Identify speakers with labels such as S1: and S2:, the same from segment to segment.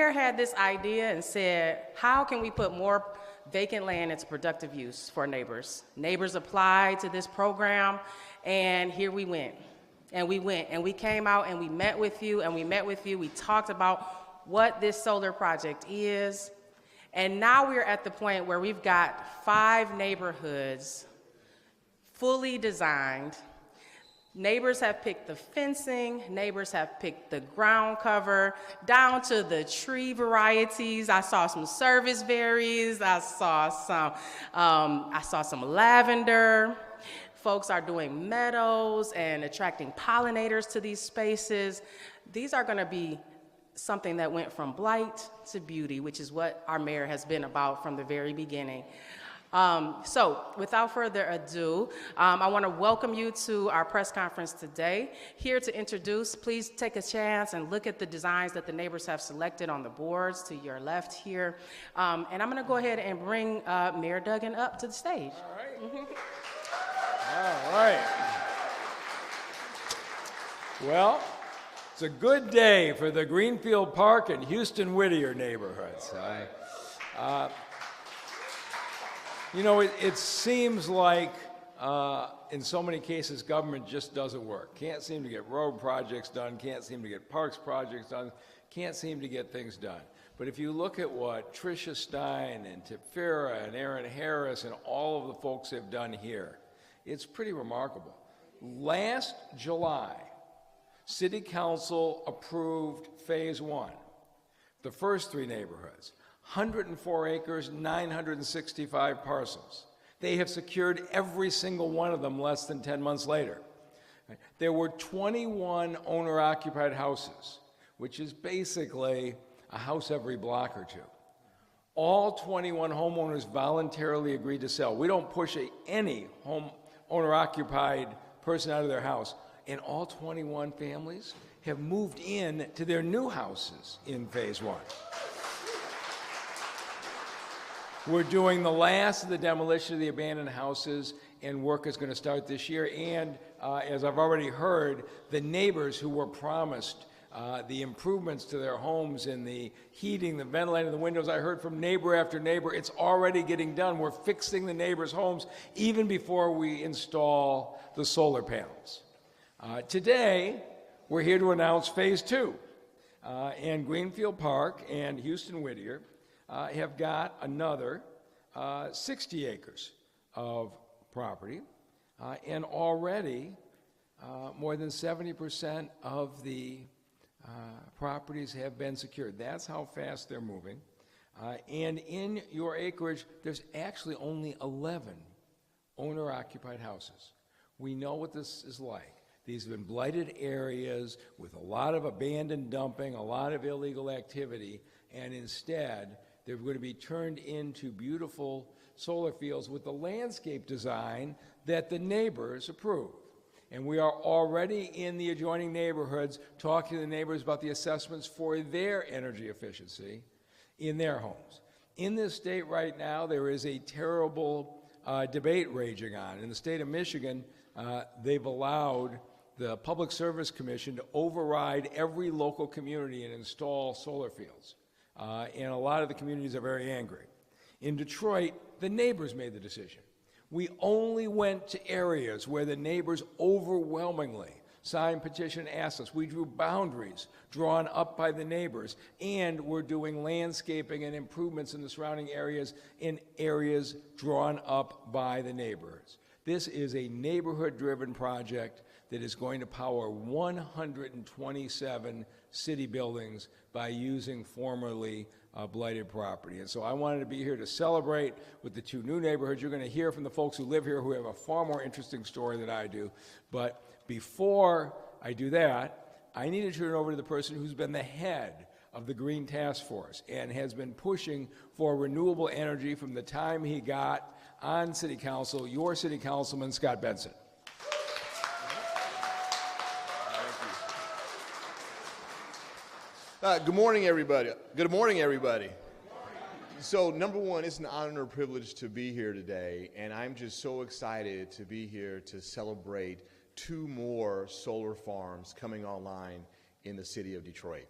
S1: mayor had this idea and said, how can we put more vacant land into productive use for neighbors? Neighbors applied to this program, and here we went. And we came out and we met with you, we talked about what this solar project is, and now we're at the point where we've got 5 neighborhoods fully designed. Neighbors have picked the fencing, neighbors have picked the ground cover, down to the tree varieties. I saw some service berries, I saw some lavender. Folks are doing meadows and attracting pollinators to these spaces. These are gonna be something that went from blight to beauty, which is what our mayor has been about from the very beginning. So without further ado, I want to welcome you to our press conference today. Here to introduce, please take a chance and look at the designs that the neighbors have selected on the boards to your left here. And I'm going to go ahead and bring Mayor Duggan up to the stage.
S2: All right. All right. Well, it's a good day for the Greenfield Park and Houston Whittier neighborhoods. You know, it seems like in so many cases government just doesn't work. Can't seem to get road projects done, can't seem to get parks projects done, can't seem to get things done. But if you look at what Trisha Stein and Tipfira and Aaron Harris and all of the folks have done here, it's pretty remarkable. Last July, City Council approved Phase 1, the first 3 neighborhoods. 104 acres, 965 parcels. They have secured every single one of them less than 10 months later. There were 21 owner-occupied houses, which is basically a house every block or two. All 21 homeowners voluntarily agreed to sell. We don't push any owner-occupied person out of their house. And all 21 families have moved in to their new houses in Phase 1. We're doing the last of the demolition of the abandoned houses, and work is going to start this year. And as I've already heard, the neighbors who were promised the improvements to their homes and the heating, the ventilating, the windows, I heard from neighbor after neighbor, it's already getting done. We're fixing the neighbors' homes even before we install the solar panels. Today, we're here to announce Phase 2. And Greenfield Park and Houston Whittier have got another 60 acres of property, and already more than 70% of the properties have been secured. That's how fast they're moving. And in your acreage, there's actually only 11 owner-occupied houses. We know what this is like. These have been blighted areas with a lot of abandoned dumping, a lot of illegal activity, and instead, they're going to be turned into beautiful solar fields with the landscape design that the neighbors approve. And we are already in the adjoining neighborhoods talking to the neighbors about the assessments for their energy efficiency in their homes. In this state right now, there is a terrible debate raging on. In the state of Michigan, they've allowed the Public Service Commission to override every local community and install solar fields. And a lot of the communities are very angry. In Detroit, the neighbors made the decision. We only went to areas where the neighbors overwhelmingly signed petition and asked us. We drew boundaries drawn up by the neighbors, and we're doing landscaping and improvements in the surrounding areas in areas drawn up by the neighbors. This is a neighborhood-driven project that is going to power 127 city buildings by using formerly blighted property. And so I wanted to be here to celebrate with the 2 new neighborhoods. You're going to hear from the folks who live here who have a far more interesting story than I do. But before I do that, I need to turn it over to the person who's been the head of the Green Task Force and has been pushing for renewable energy from the time he got on City Council, your City Councilman, Scott Benson.
S3: Good morning, everybody. Good morning, everybody. So, number one, it's an honor and privilege to be here today, and I'm just so excited to be here to celebrate 2 more solar farms coming online in the city of Detroit.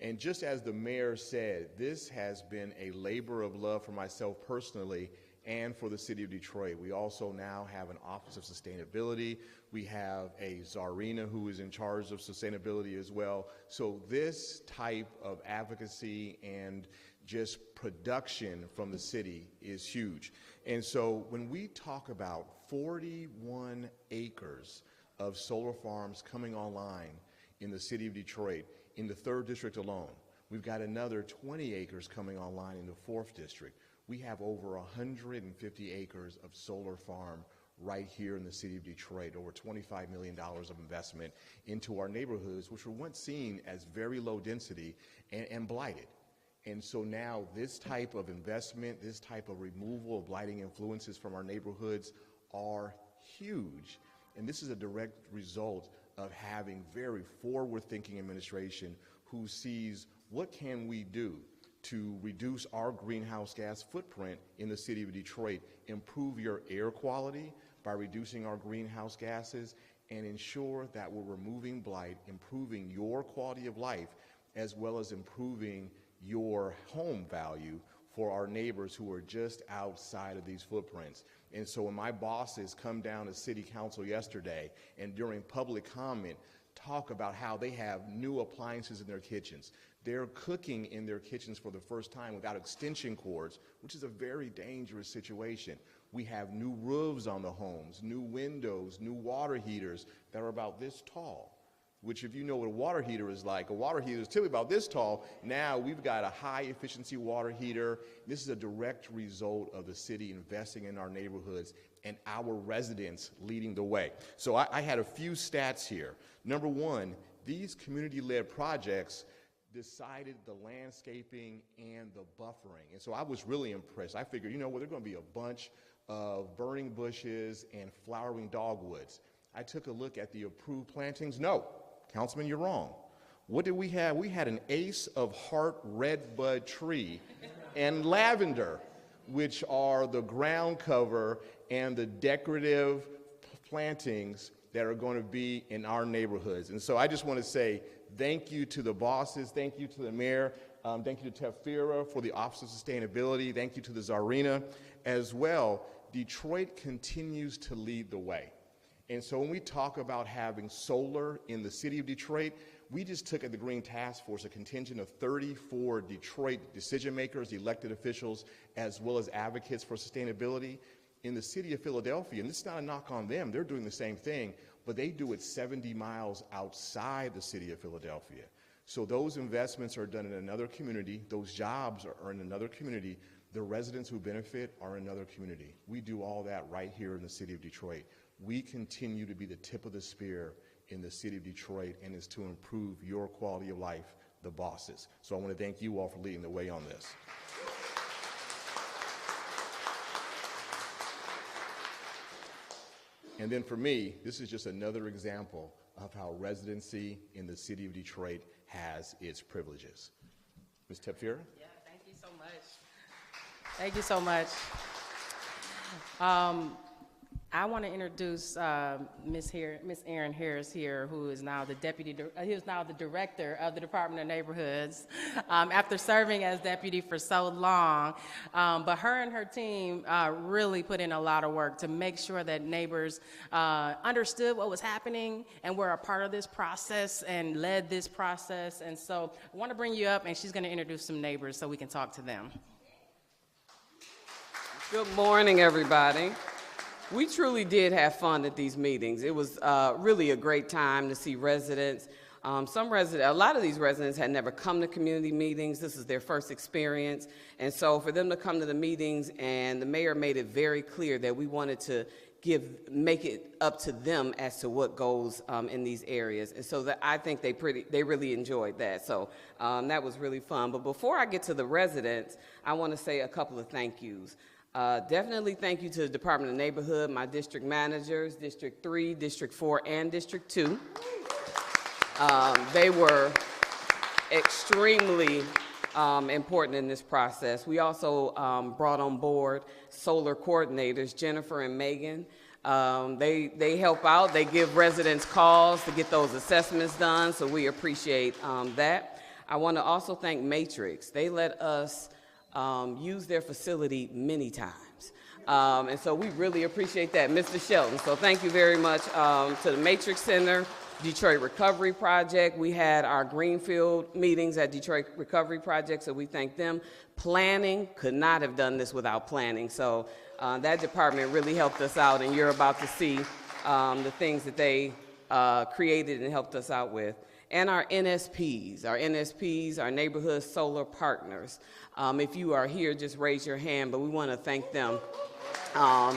S3: And just as the mayor said, this has been a labor of love for myself personally and for the city of Detroit. We also now have an Office of Sustainability. We have a Czarina who is in charge of sustainability as well. So this type of advocacy and just production from the city is huge. And so when we talk about 41 acres of solar farms coming online in the city of Detroit, in the 3rd district alone, we've got another 20 acres coming online in the 4th district. We have over 150 acres of solar farm right here in the city of Detroit, over $25 million of investment into our neighborhoods, which were once seen as very low density and blighted. And so now this type of investment, this type of removal of blighting influences from our neighborhoods are huge. And this is a direct result of having very forward-thinking administration who sees what can we do to reduce our greenhouse gas footprint in the city of Detroit, improve your air quality by reducing our greenhouse gases, and ensure that we're removing blight, improving your quality of life, as well as improving your home value for our neighbors who are just outside of these footprints. And so when my bosses come down to city council yesterday and during public comment talk about how they have new appliances in their kitchens, they're cooking in their kitchens for the first time without extension cords, which is a very dangerous situation. We have new roofs on the homes, new windows, new water heaters that are about this tall, which if you know what a water heater is like, a water heater is typically about this tall. Now we've got a high efficiency water heater. This is a direct result of the city investing in our neighborhoods and our residents leading the way. So I had a few stats here. Number one, these community-led projects decided the landscaping and the buffering. And so I was really impressed. I figured, you know, well, there are going to be a bunch of burning bushes and flowering dogwoods. I took a look at the approved plantings. No, Councilman, you're wrong. What did we have? We had an Ace of Heart redbud tree and lavender, which are the ground cover and the decorative plantings that are going to be in our neighborhoods. And so I just want to say thank you to the bosses, thank you to the mayor, thank you to Tefira for the Office of Sustainability, thank you to the Czarina as well. Detroit continues to lead the way. And so when we talk about having solar in the city of Detroit, we just took at the Green Task Force a contingent of 34 Detroit decision makers, elected officials, as well as advocates for sustainability in the city of Philadelphia. And this is not a knock on them, they're doing the same thing, but they do it 70 miles outside the city of Philadelphia. So those investments are done in another community, those jobs are in another community, the residents who benefit are in another community. We do all that right here in the city of Detroit. We continue to be the tip of the spear in the city of Detroit, and is to improve your quality of life, the bosses. So I want to thank you all for leading the way on this. And then for me, this is just another example of how residency in the city of Detroit has its privileges. Ms. Tefira?
S1: Yeah, thank you so much. Thank you so much. I want to introduce Ms. Erin Harris here, who is now the director of the Department of Neighborhoods, after serving as deputy for so long. But her and her team really put in a lot of work to make sure that neighbors understood what was happening and were a part of this process and led this process. And so I want to bring you up, and she's going to introduce some neighbors so we can talk to them.
S4: Good morning, everybody. We truly did have fun at these meetings. It was really a great time to see residents. A lot of these residents had never come to community meetings. This is their first experience. And so for them to come to the meetings, and the mayor made it very clear that we wanted to make it up to them as to what goes in these areas. And so I think they really enjoyed that. So that was really fun. But before I get to the residents, I want to say a couple of thank yous. Definitely thank you to the Department of Neighborhood, my district managers, District 3, District 4, and District 2. They were extremely important in this process. We also brought on board solar coordinators, Jennifer and Megan. They help out. They give residents calls to get those assessments done, so we appreciate that. I want to also thank Matrix. They let us use their facility many times. And so we really appreciate that, Mr. Shelton. So thank you very much to the Matrix Center, Detroit Recovery Project. We had our Greenfield meetings at Detroit Recovery Project, so we thank them. Planning, could not have done this without planning. So that department really helped us out, and you're about to see the things that they created and helped us out with. And our NSPs, our Neighborhood Solar Partners. If you are here, just raise your hand, but we want to thank them.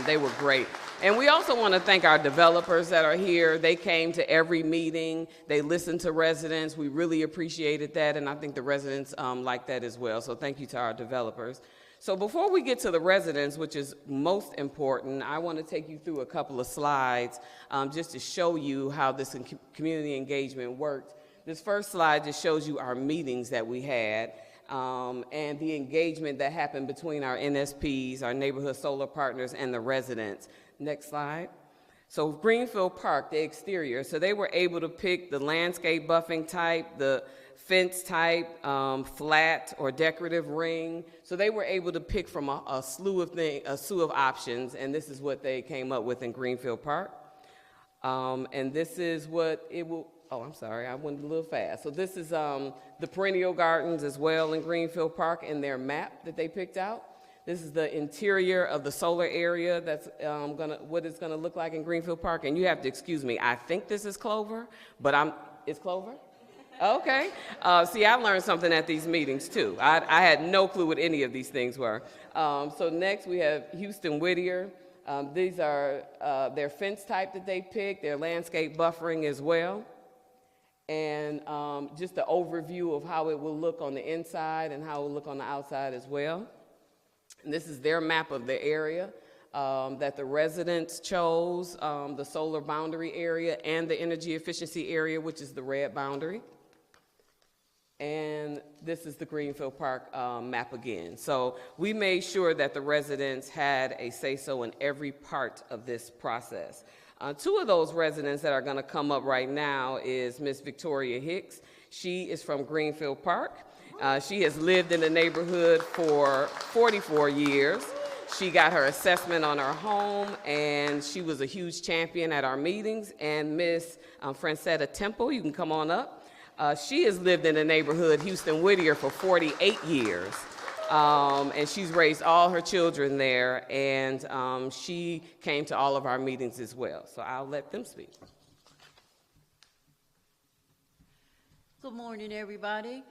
S4: They were great. And we also want to thank our developers that are here. They came to every meeting. They listened to residents. We really appreciated that, and I think the residents like that as well. So thank you to our developers. So before we get to the residents, which is most important, I want to take you through a couple of slides just to show you how this community engagement worked. This first slide just shows you our meetings that we had. And the engagement that happened between our NSPs, our Neighborhood Solar Partners, and the residents. Next slide. So Greenfield Park, the exterior, so they were able to pick the landscape buffing type, the fence type, flat or decorative ring. So they were able to pick from a slew of options, and this is what they came up with in Greenfield Park. And this is what it will. Oh, I'm sorry, I went a little fast. So this is the perennial gardens as well in Greenfield Park and their map that they picked out. This is the interior of the solar area that's what it's gonna look like in Greenfield Park. And you have to excuse me, I think this is clover, but it's clover? Okay. See, I learned something at these meetings too. I had no clue what any of these things were. So next we have Houston Whittier. These are their fence type that they picked, their landscape buffering as well. And just the overview of how it will look on the inside and how it will look on the outside as well. And this is their map of the area that the residents chose, the solar boundary area and the energy efficiency area, which is the red boundary. And this is the Greenfield Park map again. So we made sure that the residents had a say-so in every part of this process. Two of those residents that are going to come up right now is Miss Victoria Hicks. She is from Greenfield Park. She has lived in the neighborhood for 44 years. She got her assessment on her home, and she was a huge champion at our meetings. And Miss Frata Temple, you can come on up. She has lived in the neighborhood, Houston Whittier, for 48 years. And she's raised all her children there, and she came to all of our meetings as well. So I'll let them speak.
S5: Good morning, everybody.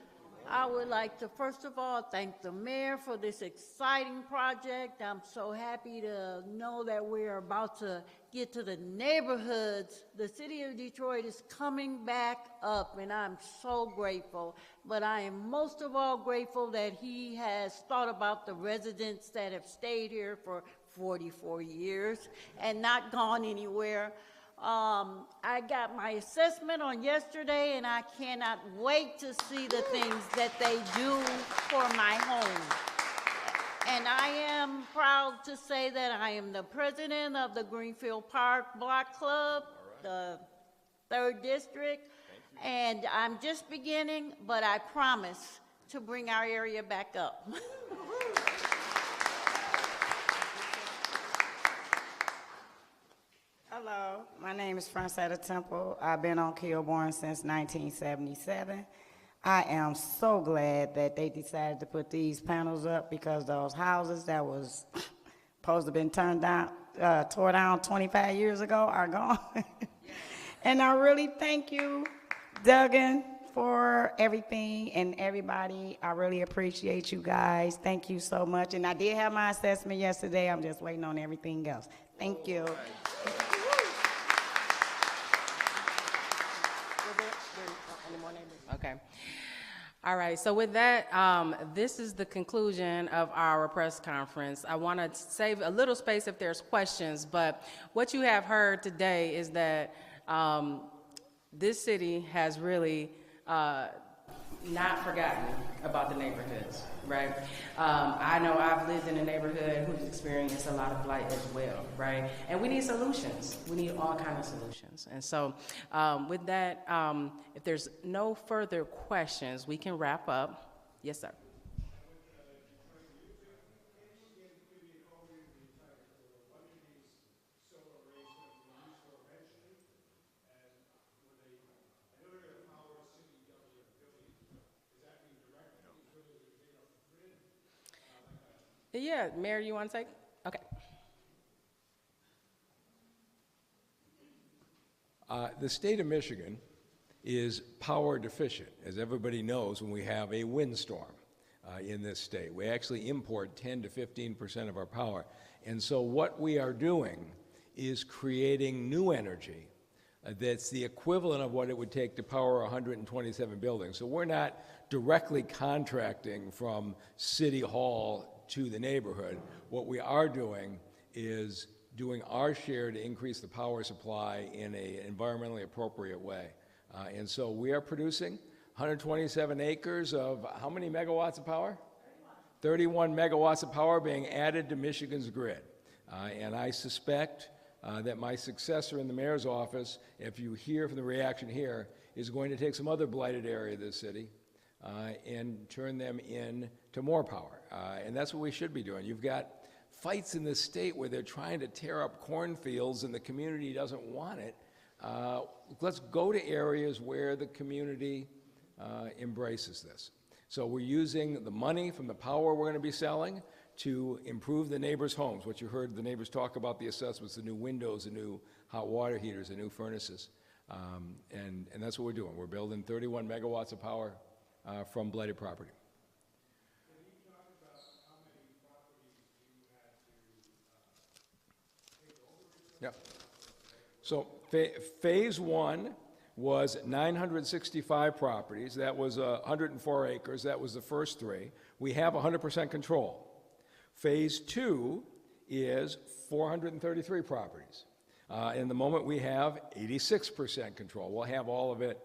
S5: I would like to, first of all, thank the mayor for this exciting project. I'm so happy to know that we're about to get to the neighborhoods. The city of Detroit is coming back up, and I'm so grateful. But I am most of all grateful that he has thought about the residents that have stayed here for 44 years and not gone anywhere. I got my assessment on yesterday, and I cannot wait to see the things that they do for my home. And I am proud to say that I am the president of the Greenfield Park Block Club, the 3rd District, and I'm just beginning, but I promise to bring our area back up.
S6: Hello, my name is Frata Temple. I've been on Kilbourne since 1977. I am so glad that they decided to put these panels up because those houses that was supposed to have been tore down 25 years ago are gone. And I really thank you, Duggan, for everything and everybody. I really appreciate you guys. Thank you so much. And I did have my assessment yesterday. I'm just waiting on everything else. Thank you.
S1: Okay. All right, so with that, this is the conclusion of our press conference. I want to save a little space if there's questions, but what you have heard today is that this city has really not forgotten about the neighborhoods, right? I know I've lived in a neighborhood who's experienced a lot of blight as well, right? And we need solutions. We need all kinds of solutions. And so with that, if there's no further questions, we can wrap up. Yes, sir. Yeah, Mayor, you want to take? Okay.
S2: The state of Michigan is power deficient, as everybody knows, when we have a windstorm in this state. We actually import 10 to 15% of our power. And so what we are doing is creating new energy that's the equivalent of what it would take to power 127 buildings. So we're not directly contracting from City Hall to the neighborhood. What we are doing is doing our share to increase the power supply in an environmentally appropriate way. And so we are producing 127 acres of how many megawatts of power? 31 megawatts of power being added to Michigan's grid. And I suspect that my successor in the mayor's office, if you hear from the reaction here, is going to take some other blighted area of the city and turn them into more power. And that's what we should be doing. You've got fights in this state where they're trying to tear up cornfields and the community doesn't want it. Let's go to areas where the community embraces this. So we're using the money from the power we're going to be selling to improve the neighbors' homes, what you heard the neighbors talk about, the assessments, the new windows, the new hot water heaters, the new furnaces. And that's what we're doing. We're building 31 megawatts of power from blighted property.
S7: Can you talk about how many properties you had to take over?
S2: Yeah. So phase one was 965 properties. That was 104 acres. That was the first three. We have 100% control. Phase two is 433 properties. In the moment, we have 86% control. We'll have all of it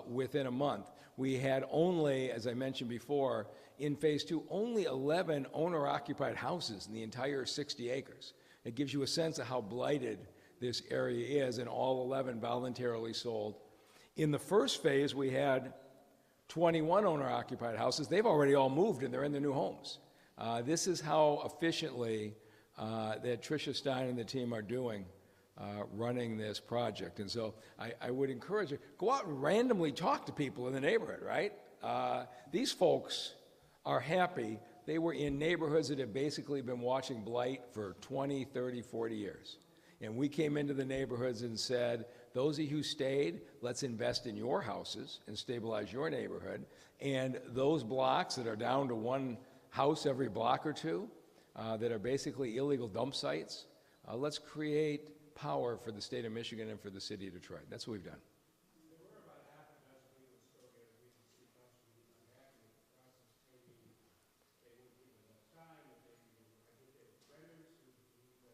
S2: within a month. We had only, as I mentioned before, in phase two, only 11 owner-occupied houses in the entire 60 acres. It gives you a sense of how blighted this area is, and all 11 voluntarily sold. In the first phase, we had 21 owner-occupied houses. They've already all moved, and they're in their new homes. This is how efficiently that Trisha Stein and the team are doing running this project. And so I would encourage you, go out and randomly talk to people in the neighborhood, right? These folks are happy. They were in neighborhoods that have basically been watching blight for 20, 30, 40 years. And we came into the neighborhoods and said, those of you who stayed, let's invest in your houses and stabilize your neighborhood. And those blocks that are down to one house every block or two, that are basically illegal dump sites, let's create power for the state of Michigan and for the city of Detroit. That's what we've done.
S7: There were about half a dozen people spoke as we can see Councilman unhappy with the process taking, they wouldn't give enough time, that I think they were renters who believed that they were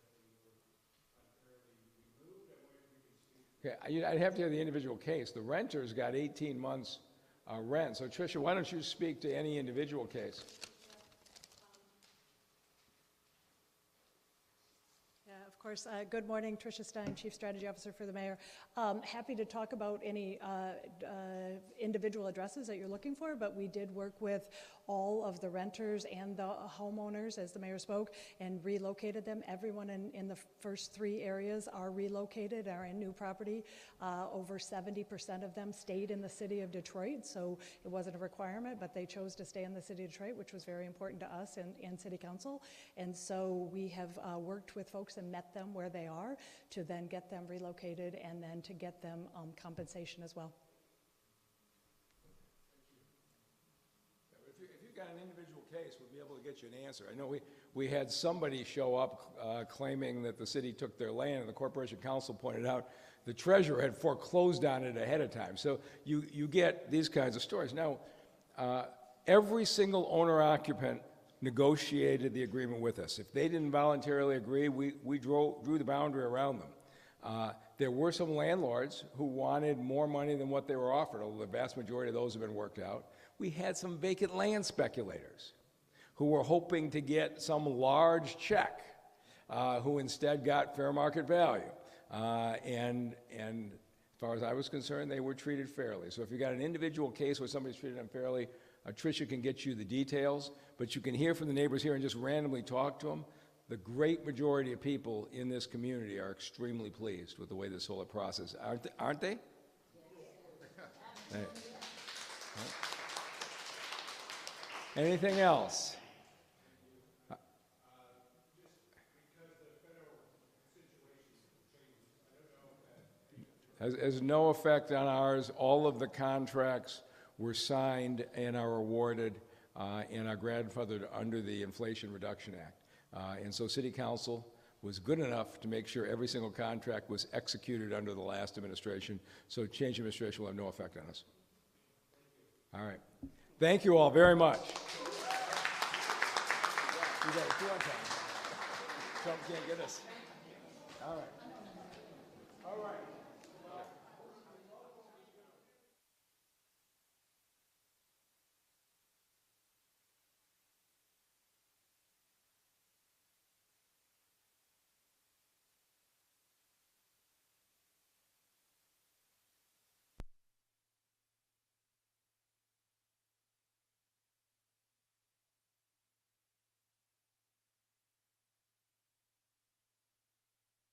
S7: unfairly removed. I wonder if we can speak.
S2: Okay, I'd have to hear the individual case. The renters got 18 months rent. So Tricia, why don't you speak to any individual case?
S8: Of course. Good morning, Trisha Stein, Chief Strategy Officer for the Mayor. Happy to talk about any individual addresses that you're looking for, but we did work with all of the renters and the homeowners, as the Mayor spoke, and relocated them. Everyone in the first three areas are relocated, are in new property. Over 70% of them stayed in the city of Detroit, so it wasn't a requirement, but they chose to stay in the city of Detroit, which was very important to us and City Council. And so we have worked with folks and met them where they are to then get them relocated and then to get them compensation as well.
S2: If you've got an individual case, we'll be able to get you an answer. I know we had somebody show up claiming that the city took their land, and the Corporation Council pointed out the treasurer had foreclosed on it ahead of time. So you get these kinds of stories. Now, every single owner-occupant negotiated the agreement with us. If they didn't voluntarily agree, we drew the boundary around them. There were some landlords who wanted more money than what they were offered, although the vast majority of those have been worked out. We had some vacant land speculators who were hoping to get some large check, who instead got fair market value. And as far as I was concerned, they were treated fairly. So if you got an individual case where somebody's treated unfairly, Trisha can get you the details, but you can hear from the neighbors here and just randomly talk to them. The great majority of people in this community are extremely pleased with the way this whole process, aren't they? Hey. Anything else? Has no effect on ours. All of the contracts were signed and are awarded and are grandfathered under the Inflation Reduction Act. And so City Council was good enough to make sure every single contract was executed under the last administration, so change of administration will have no effect on us. All right. Thank you all very much. You got it. 2 on time. Trump can't get us. All right. All right.